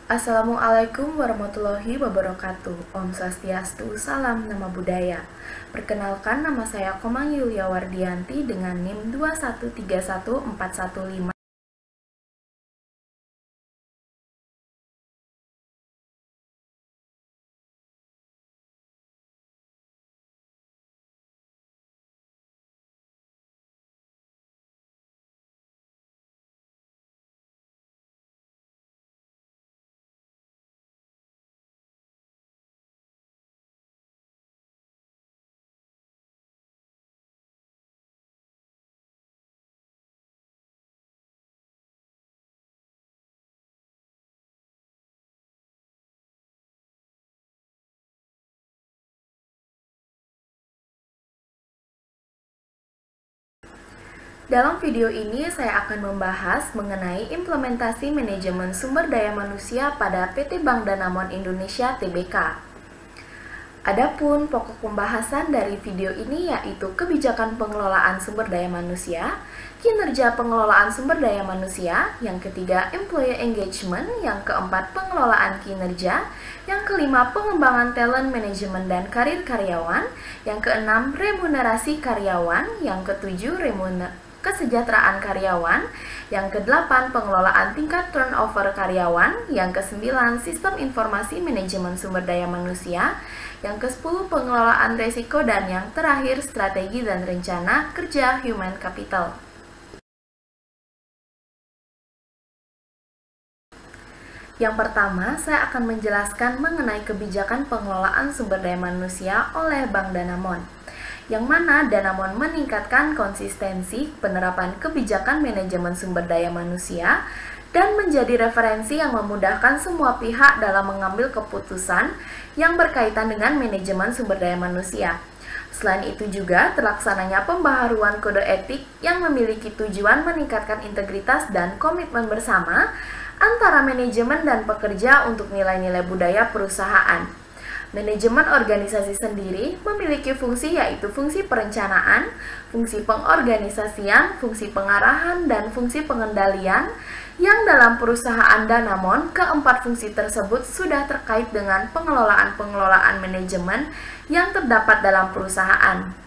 Assalamualaikum warahmatullahi wabarakatuh. Om Swastiastu, salam nama budaya. Perkenalkan, nama saya Komang Yulia Wardianti dengan NIM 2131415. Dalam video ini saya akan membahas mengenai implementasi manajemen sumber daya manusia pada PT Bank Danamon Indonesia Tbk. Adapun pokok pembahasan dari video ini yaitu kebijakan pengelolaan sumber daya manusia, kinerja pengelolaan sumber daya manusia, yang ketiga employee engagement, yang keempat pengelolaan kinerja, yang kelima pengembangan talent management dan karir karyawan, yang keenam remunerasi karyawan, yang ketujuh kesejahteraan karyawan, yang kedelapan pengelolaan tingkat turnover karyawan, yang kesembilan sistem informasi manajemen sumber daya manusia, yang ke-10 pengelolaan resiko, dan yang terakhir strategi dan rencana kerja human capital. Yang pertama, saya akan menjelaskan mengenai kebijakan pengelolaan sumber daya manusia oleh Bank Danamon, yang mana Danamon meningkatkan konsistensi penerapan kebijakan manajemen sumber daya manusia dan menjadi referensi yang memudahkan semua pihak dalam mengambil keputusan yang berkaitan dengan manajemen sumber daya manusia. Selain itu juga terlaksananya pembaharuan kode etik yang memiliki tujuan meningkatkan integritas dan komitmen bersama antara manajemen dan pekerja untuk nilai-nilai budaya perusahaan. Manajemen organisasi sendiri memiliki fungsi yaitu fungsi perencanaan, fungsi pengorganisasian, fungsi pengarahan, dan fungsi pengendalian yang dalam perusahaan Danamon keempat fungsi tersebut sudah terkait dengan pengelolaan manajemen yang terdapat dalam perusahaan.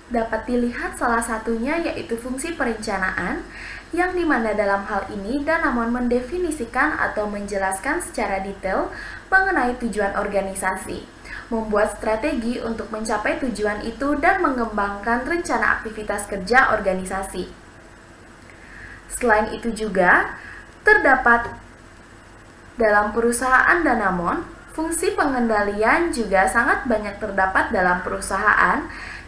Dapat dilihat salah satunya yaitu fungsi perencanaan, yang dimana dalam hal ini Danamon mendefinisikan atau menjelaskan secara detail mengenai tujuan organisasi, membuat strategi untuk mencapai tujuan itu, dan mengembangkan rencana aktivitas kerja organisasi. Selain itu juga terdapat dalam perusahaan Danamon, fungsi pengendalian juga sangat banyak terdapat dalam perusahaan,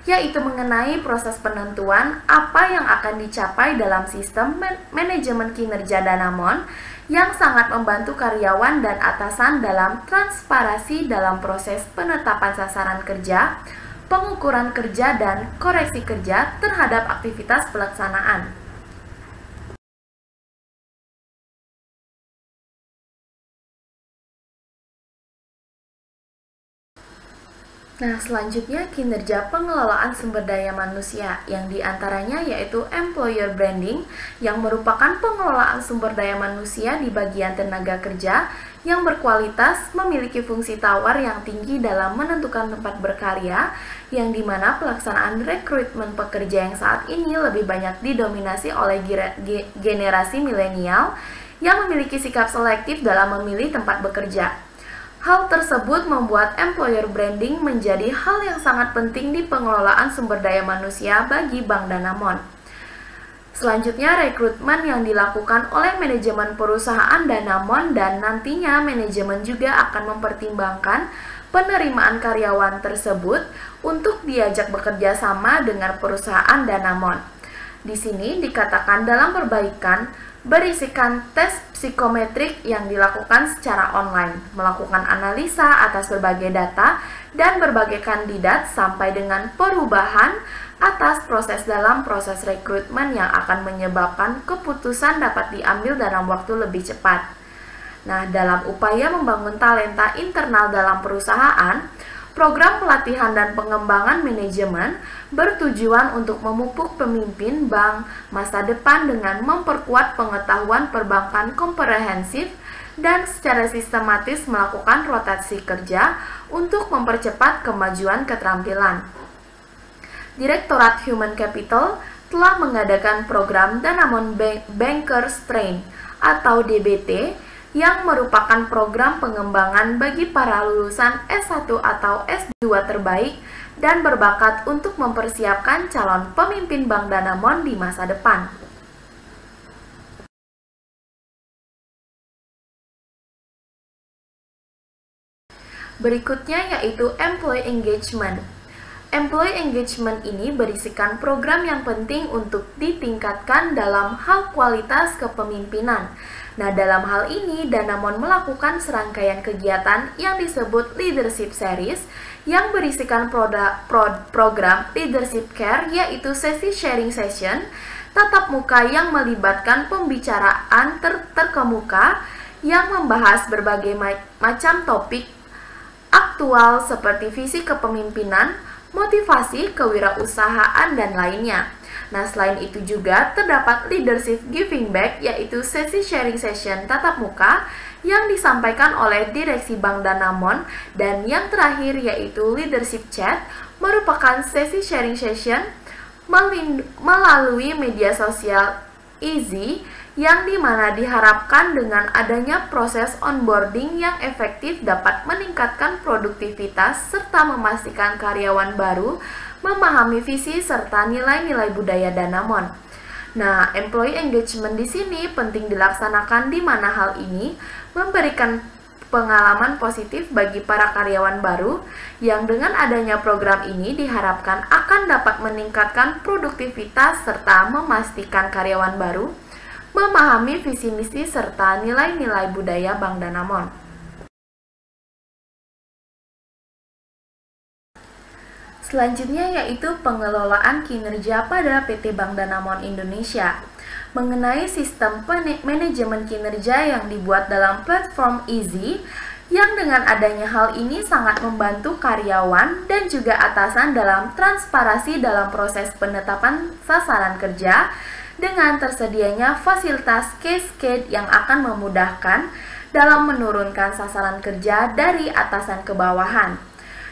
yaitu mengenai proses penentuan apa yang akan dicapai dalam sistem manajemen kinerja Danamon yang sangat membantu karyawan dan atasan dalam transparansi dalam proses penetapan sasaran kerja, pengukuran kerja, dan koreksi kerja terhadap aktivitas pelaksanaan. Nah, selanjutnya kinerja pengelolaan sumber daya manusia, yang diantaranya yaitu employer branding, yang merupakan pengelolaan sumber daya manusia di bagian tenaga kerja yang berkualitas, memiliki fungsi tawar yang tinggi dalam menentukan tempat berkarya, yang dimana pelaksanaan rekrutmen pekerja yang saat ini lebih banyak didominasi oleh generasi milenial yang memiliki sikap selektif dalam memilih tempat bekerja. Hal tersebut membuat employer branding menjadi hal yang sangat penting di pengelolaan sumber daya manusia bagi Bank Danamon. Selanjutnya, rekrutmen yang dilakukan oleh manajemen perusahaan Danamon, dan nantinya manajemen juga akan mempertimbangkan penerimaan karyawan tersebut untuk diajak bekerja sama dengan perusahaan Danamon. Di sini dikatakan dalam perbaikan berisikan tes psikometrik yang dilakukan secara online, melakukan analisa atas berbagai data dan berbagai kandidat sampai dengan perubahan atas proses dalam proses rekrutmen yang akan menyebabkan keputusan dapat diambil dalam waktu lebih cepat. Nah, dalam upaya membangun talenta internal dalam perusahaan, Program pelatihan dan pengembangan manajemen bertujuan untuk memupuk pemimpin bank masa depan dengan memperkuat pengetahuan perbankan komprehensif dan secara sistematis melakukan rotasi kerja untuk mempercepat kemajuan keterampilan. Direktorat Human Capital telah mengadakan program Danamon Bankers Train atau DBT yang merupakan program pengembangan bagi para lulusan S1 atau S2 terbaik dan berbakat untuk mempersiapkan calon pemimpin Bank Danamon di masa depan. Berikutnya yaitu Employee Engagement. Employee engagement ini berisikan program yang penting untuk ditingkatkan dalam hal kualitas kepemimpinan. Nah, dalam hal ini, Danamon melakukan serangkaian kegiatan yang disebut Leadership Series yang berisikan program Leadership Care, yaitu sesi sharing session, tatap muka yang melibatkan pembicaraan terkemuka yang membahas berbagai macam topik aktual seperti visi kepemimpinan, motivasi, kewirausahaan, dan lainnya. Nah, selain itu juga terdapat Leadership Giving Back, yaitu sesi sharing session tatap muka yang disampaikan oleh Direksi Bank Danamon, dan yang terakhir yaitu Leadership Chat, merupakan sesi sharing session melalui media sosial Easy, yang dimana diharapkan dengan adanya proses onboarding yang efektif dapat meningkatkan produktivitas serta memastikan karyawan baru memahami visi serta nilai-nilai budaya Danamon. Nah, employee engagement di sini penting dilaksanakan di mana hal ini memberikan pengalaman positif bagi para karyawan baru yang dengan adanya program ini diharapkan akan dapat meningkatkan produktivitas serta memastikan karyawan baru memahami visi misi serta nilai-nilai budaya Bank Danamon. Selanjutnya yaitu pengelolaan kinerja pada PT Bank Danamon Indonesia. Mengenai sistem manajemen kinerja yang dibuat dalam platform Easy, yang dengan adanya hal ini sangat membantu karyawan dan juga atasan dalam transparansi dalam proses penetapan sasaran kerja, dengan tersedianya fasilitas cascade yang akan memudahkan dalam menurunkan sasaran kerja dari atasan ke bawahan.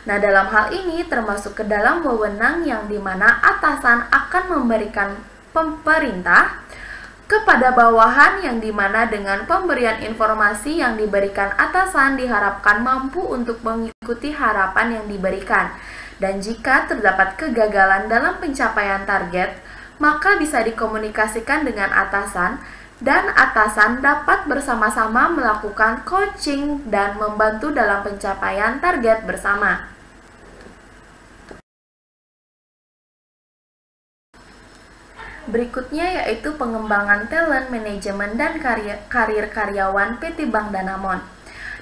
Nah, dalam hal ini termasuk ke dalam wewenang yang dimana atasan akan memberikan perintah kepada bawahan yang dimana dengan pemberian informasi yang diberikan atasan diharapkan mampu untuk mengikuti harapan yang diberikan. Dan jika terdapat kegagalan dalam pencapaian target, maka bisa dikomunikasikan dengan atasan dan atasan dapat bersama-sama melakukan coaching dan membantu dalam pencapaian target bersama. Berikutnya yaitu pengembangan talent manajemen dan karir karyawan PT Bank Danamon.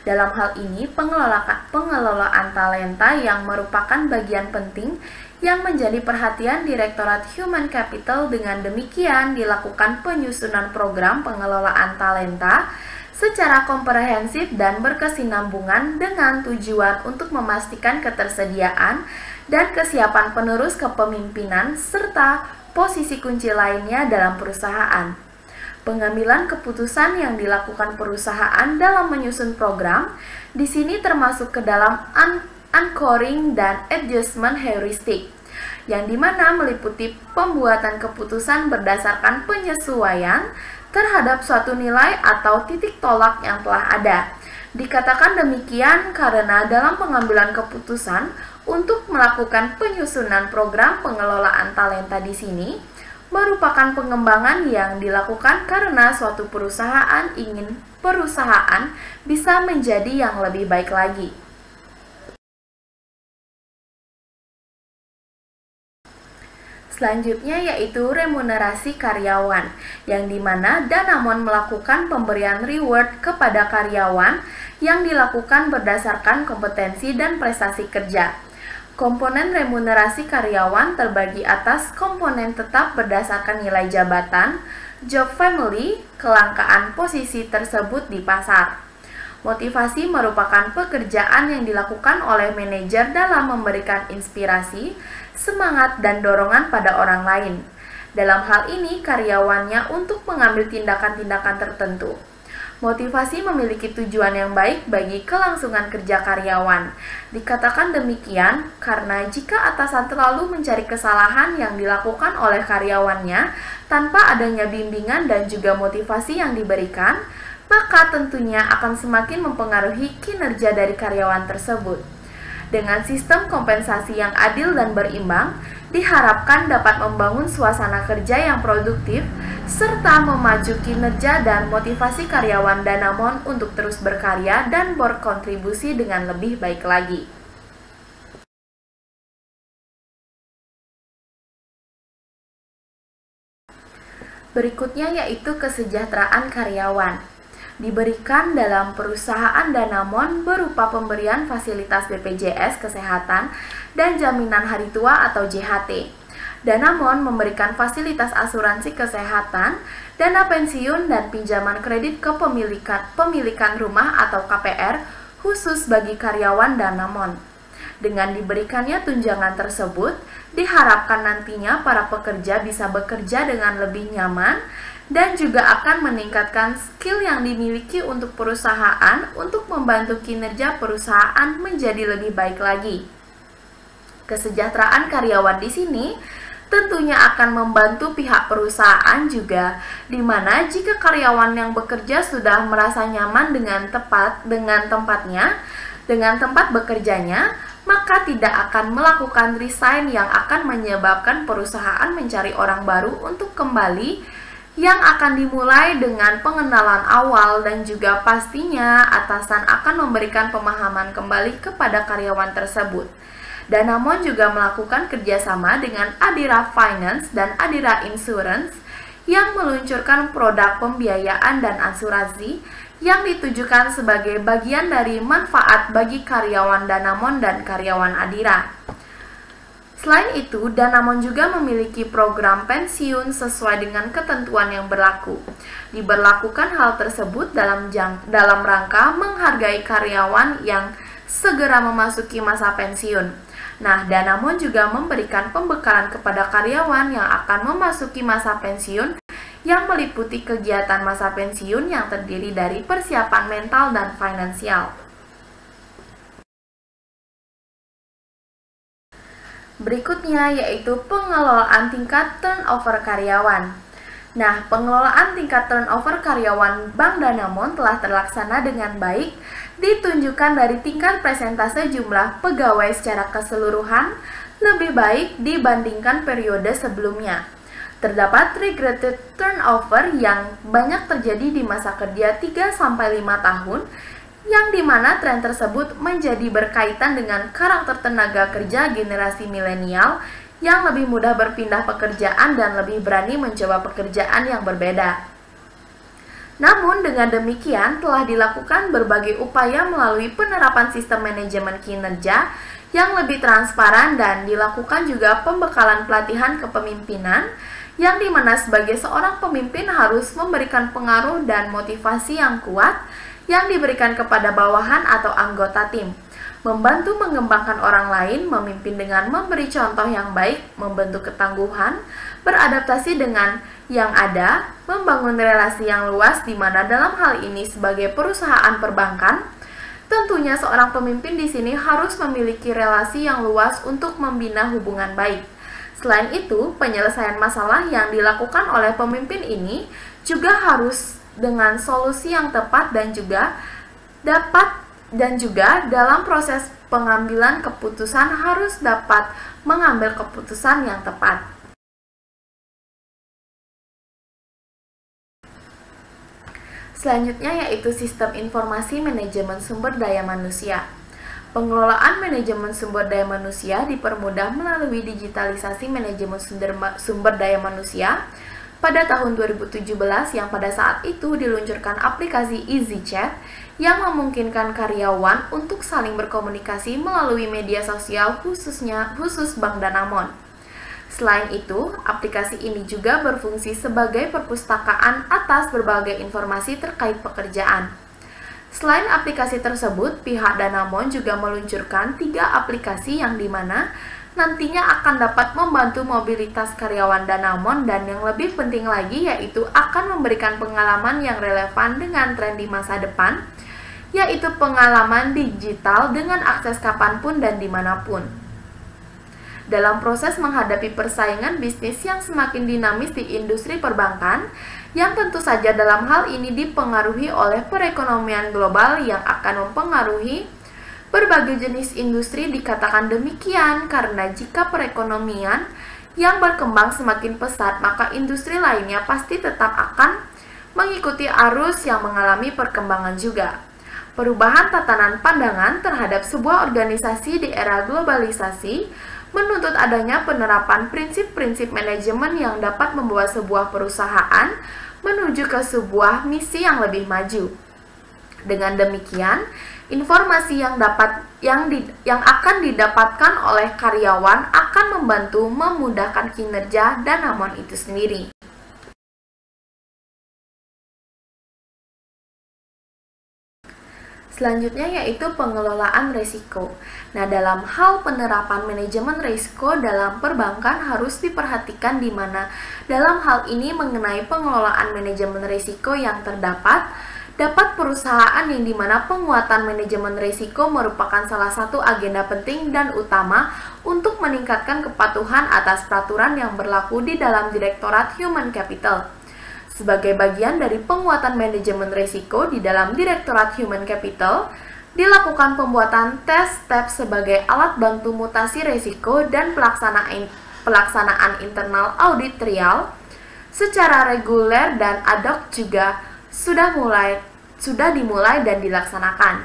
Dalam hal ini, pengelolaan talenta yang merupakan bagian penting yang menjadi perhatian Direktorat Human Capital. Dengan demikian, dilakukan penyusunan program pengelolaan talenta secara komprehensif dan berkesinambungan dengan tujuan untuk memastikan ketersediaan dan kesiapan penerus kepemimpinan serta posisi kunci lainnya dalam perusahaan. Pengambilan keputusan yang dilakukan perusahaan dalam menyusun program di sini termasuk ke dalam anchoring dan adjustment heuristic, yang dimana meliputi pembuatan keputusan berdasarkan penyesuaian terhadap suatu nilai atau titik tolak yang telah ada. Dikatakan demikian karena dalam pengambilan keputusan untuk melakukan penyusunan program pengelolaan talenta di sini merupakan pengembangan yang dilakukan karena suatu perusahaan ingin perusahaan bisa menjadi yang lebih baik lagi. Selanjutnya yaitu remunerasi karyawan, yang dimana Danamon melakukan pemberian reward kepada karyawan yang dilakukan berdasarkan kompetensi dan prestasi kerja. Komponen remunerasi karyawan terbagi atas komponen tetap berdasarkan nilai jabatan, job family, kelangkaan posisi tersebut di pasar. Motivasi merupakan pekerjaan yang dilakukan oleh manajer dalam memberikan inspirasi, semangat, dan dorongan pada orang lain. Dalam hal ini, karyawannya untuk mengambil tindakan-tindakan tertentu. Motivasi memiliki tujuan yang baik bagi kelangsungan kerja karyawan. Dikatakan demikian karena jika atasan terlalu mencari kesalahan yang dilakukan oleh karyawannya tanpa adanya bimbingan dan juga motivasi yang diberikan, maka tentunya akan semakin mempengaruhi kinerja dari karyawan tersebut. Dengan sistem kompensasi yang adil dan berimbang, diharapkan dapat membangun suasana kerja yang produktif, serta memacu kinerja dan motivasi karyawan Danamon untuk terus berkarya dan berkontribusi dengan lebih baik lagi. Berikutnya yaitu kesejahteraan karyawan. Diberikan dalam perusahaan Danamon berupa pemberian fasilitas BPJS Kesehatan dan Jaminan Hari Tua atau JHT. Danamon memberikan fasilitas asuransi kesehatan, dana pensiun, dan pinjaman kredit kepemilikan rumah atau KPR khusus bagi karyawan Danamon. Dengan diberikannya tunjangan tersebut, diharapkan nantinya para pekerja bisa bekerja dengan lebih nyaman dan juga akan meningkatkan skill yang dimiliki untuk perusahaan untuk membantu kinerja perusahaan menjadi lebih baik lagi. Kesejahteraan karyawan di sini tentunya akan membantu pihak perusahaan juga, di mana jika karyawan yang bekerja sudah merasa nyaman dengan tempat bekerjanya, maka tidak akan melakukan resign yang akan menyebabkan perusahaan mencari orang baru untuk kembali, yang akan dimulai dengan pengenalan awal, dan juga pastinya atasan akan memberikan pemahaman kembali kepada karyawan tersebut. Danamon juga melakukan kerjasama dengan Adira Finance dan Adira Insurance yang meluncurkan produk pembiayaan dan asuransi yang ditujukan sebagai bagian dari manfaat bagi karyawan Danamon dan karyawan Adira. Selain itu, Danamon juga memiliki program pensiun sesuai dengan ketentuan yang berlaku. Diberlakukan hal tersebut dalam rangka menghargai karyawan yang segera memasuki masa pensiun. Nah, Danamon juga memberikan pembekalan kepada karyawan yang akan memasuki masa pensiun yang meliputi kegiatan masa pensiun yang terdiri dari persiapan mental dan finansial. Berikutnya yaitu pengelolaan tingkat turnover karyawan. Nah, pengelolaan tingkat turnover karyawan Bank Danamon telah terlaksana dengan baik, ditunjukkan dari tingkat persentase jumlah pegawai secara keseluruhan lebih baik dibandingkan periode sebelumnya. Terdapat regretted turnover yang banyak terjadi di masa kerja 3-5 tahun, yang dimana tren tersebut menjadi berkaitan dengan karakter tenaga kerja generasi milenial yang lebih mudah berpindah pekerjaan dan lebih berani mencoba pekerjaan yang berbeda. Namun dengan demikian telah dilakukan berbagai upaya melalui penerapan sistem manajemen kinerja yang lebih transparan dan dilakukan juga pembekalan pelatihan kepemimpinan yang dimana sebagai seorang pemimpin harus memberikan pengaruh dan motivasi yang kuat yang diberikan kepada bawahan atau anggota tim, membantu mengembangkan orang lain, memimpin dengan memberi contoh yang baik, membentuk ketangguhan, beradaptasi dengan yang ada, membangun relasi yang luas di mana dalam hal ini sebagai perusahaan perbankan, tentunya seorang pemimpin di sini harus memiliki relasi yang luas untuk membina hubungan baik. Selain itu, penyelesaian masalah yang dilakukan oleh pemimpin ini juga harus dengan solusi yang tepat dan juga dalam proses pengambilan keputusan harus dapat mengambil keputusan yang tepat. Selanjutnya yaitu sistem informasi manajemen sumber daya manusia. Pengelolaan manajemen sumber daya manusia dipermudah melalui digitalisasi manajemen sumber daya manusia pada tahun 2017 yang pada saat itu diluncurkan aplikasi EasyChat yang memungkinkan karyawan untuk saling berkomunikasi melalui media sosial khusus Bank Danamon. Selain itu, aplikasi ini juga berfungsi sebagai perpustakaan atas berbagai informasi terkait pekerjaan. Selain aplikasi tersebut, pihak Danamon juga meluncurkan 3 aplikasi yang dimana nantinya akan dapat membantu mobilitas karyawan Danamon dan yang lebih penting lagi yaitu akan memberikan pengalaman yang relevan dengan tren di masa depan, yaitu pengalaman digital dengan akses kapanpun dan dimanapun. Dalam proses menghadapi persaingan bisnis yang semakin dinamis di industri perbankan, yang tentu saja dalam hal ini dipengaruhi oleh perekonomian global yang akan mempengaruhi berbagai jenis industri, dikatakan demikian karena jika perekonomian yang berkembang semakin pesat, maka industri lainnya pasti tetap akan mengikuti arus yang mengalami perkembangan juga. Perubahan tatanan pandangan terhadap sebuah organisasi di era globalisasi menuntut adanya penerapan prinsip-prinsip manajemen yang dapat membawa sebuah perusahaan menuju ke sebuah misi yang lebih maju. Dengan demikian, informasi yang akan didapatkan oleh karyawan akan membantu memudahkan kinerja Danamon itu sendiri. Selanjutnya yaitu pengelolaan risiko. Nah, dalam hal penerapan manajemen risiko dalam perbankan harus diperhatikan di mana dalam hal ini mengenai pengelolaan manajemen risiko yang dapat perusahaan yang dimana penguatan manajemen risiko merupakan salah satu agenda penting dan utama untuk meningkatkan kepatuhan atas peraturan yang berlaku di dalam Direktorat Human Capital. Sebagai bagian dari penguatan manajemen risiko di dalam Direktorat Human Capital, dilakukan pembuatan tes STEP sebagai alat bantu mutasi risiko dan pelaksanaan internal audit trial secara reguler dan ad hoc juga sudah dimulai dan dilaksanakan.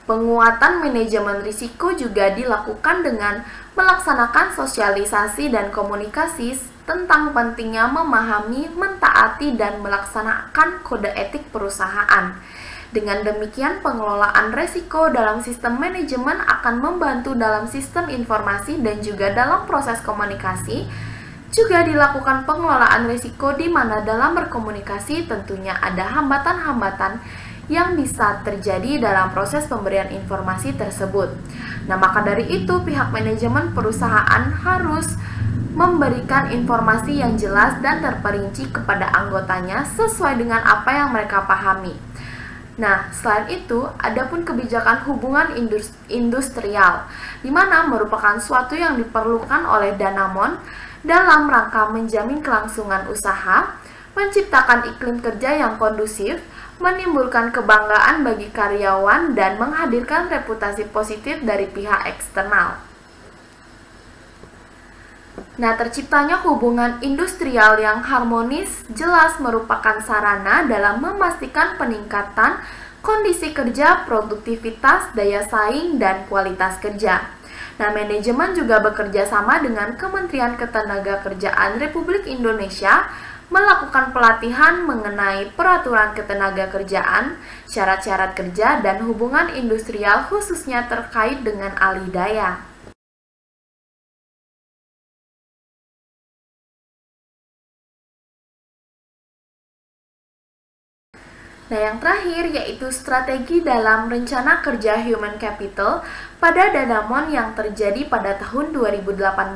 Penguatan manajemen risiko juga dilakukan dengan melaksanakan sosialisasi dan komunikasi tentang pentingnya memahami, mentaati, dan melaksanakan kode etik perusahaan. Dengan demikian, pengelolaan risiko dalam sistem manajemen akan membantu dalam sistem informasi dan juga dalam proses komunikasi. Juga dilakukan pengelolaan risiko di mana dalam berkomunikasi tentunya ada hambatan-hambatan yang bisa terjadi dalam proses pemberian informasi tersebut. Nah, maka dari itu pihak manajemen perusahaan harus memberikan informasi yang jelas dan terperinci kepada anggotanya sesuai dengan apa yang mereka pahami. Nah, selain itu, adapun kebijakan hubungan industrial, di mana merupakan suatu yang diperlukan oleh Danamon dalam rangka menjamin kelangsungan usaha, menciptakan iklim kerja yang kondusif, menimbulkan kebanggaan bagi karyawan, dan menghadirkan reputasi positif dari pihak eksternal. Nah, terciptanya hubungan industrial yang harmonis jelas merupakan sarana dalam memastikan peningkatan kondisi kerja, produktivitas, daya saing, dan kualitas kerja. Nah, manajemen juga bekerja sama dengan Kementerian Ketenagakerjaan Republik Indonesia melakukan pelatihan mengenai peraturan ketenagakerjaan, syarat-syarat kerja, dan hubungan industrial khususnya terkait dengan alih daya. Nah, yang terakhir yaitu strategi dalam rencana kerja human capital pada Danamon yang terjadi pada tahun 2018,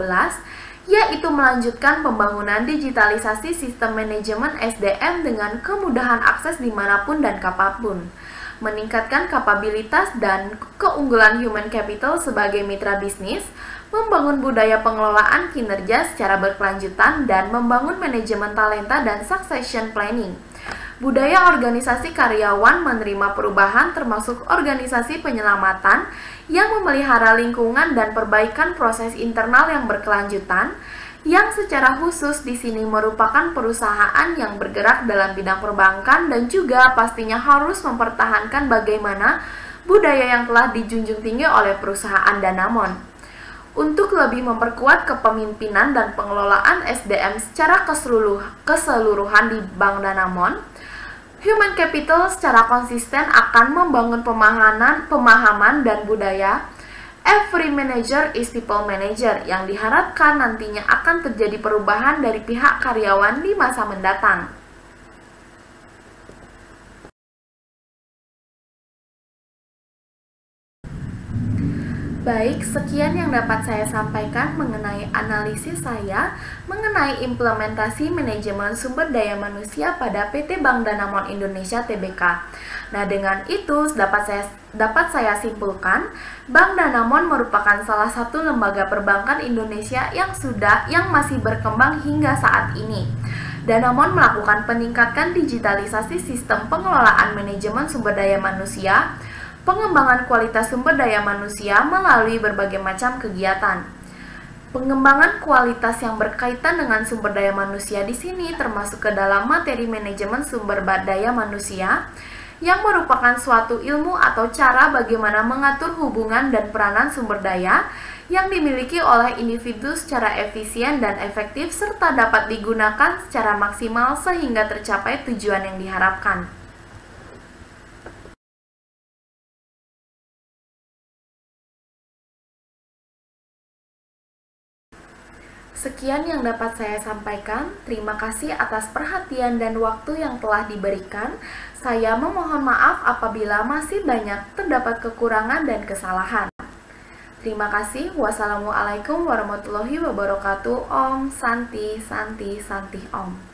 yaitu melanjutkan pembangunan digitalisasi sistem manajemen SDM dengan kemudahan akses dimanapun dan kapanpun, meningkatkan kapabilitas dan keunggulan human capital sebagai mitra bisnis, membangun budaya pengelolaan kinerja secara berkelanjutan, dan membangun manajemen talenta dan succession planning. Budaya organisasi karyawan menerima perubahan termasuk organisasi penyelamatan yang memelihara lingkungan dan perbaikan proses internal yang berkelanjutan, yang secara khusus di sini merupakan perusahaan yang bergerak dalam bidang perbankan dan juga pastinya harus mempertahankan bagaimana budaya yang telah dijunjung tinggi oleh perusahaan Danamon. Untuk lebih memperkuat kepemimpinan dan pengelolaan SDM secara keseluruhan di Bank Danamon, Human Capital secara konsisten akan membangun pemahaman dan budaya Every Manager is People Manager yang diharapkan nantinya akan terjadi perubahan dari pihak karyawan di masa mendatang. Baik, sekian yang dapat saya sampaikan mengenai analisis saya mengenai implementasi manajemen sumber daya manusia pada PT Bank Danamon Indonesia Tbk. Nah, dengan itu dapat saya simpulkan, Bank Danamon merupakan salah satu lembaga perbankan Indonesia yang masih berkembang hingga saat ini. Danamon melakukan peningkatan digitalisasi sistem pengelolaan manajemen sumber daya manusia, pengembangan kualitas sumber daya manusia melalui berbagai macam kegiatan. Pengembangan kualitas yang berkaitan dengan sumber daya manusia di sini termasuk ke dalam materi manajemen sumber daya manusia, yang merupakan suatu ilmu atau cara bagaimana mengatur hubungan dan peranan sumber daya yang dimiliki oleh individu secara efisien dan efektif serta dapat digunakan secara maksimal sehingga tercapai tujuan yang diharapkan. Sekian yang dapat saya sampaikan. Terima kasih atas perhatian dan waktu yang telah diberikan. Saya memohon maaf apabila masih banyak terdapat kekurangan dan kesalahan. Terima kasih. Wassalamualaikum warahmatullahi wabarakatuh. Om Santi Santi Santi Om.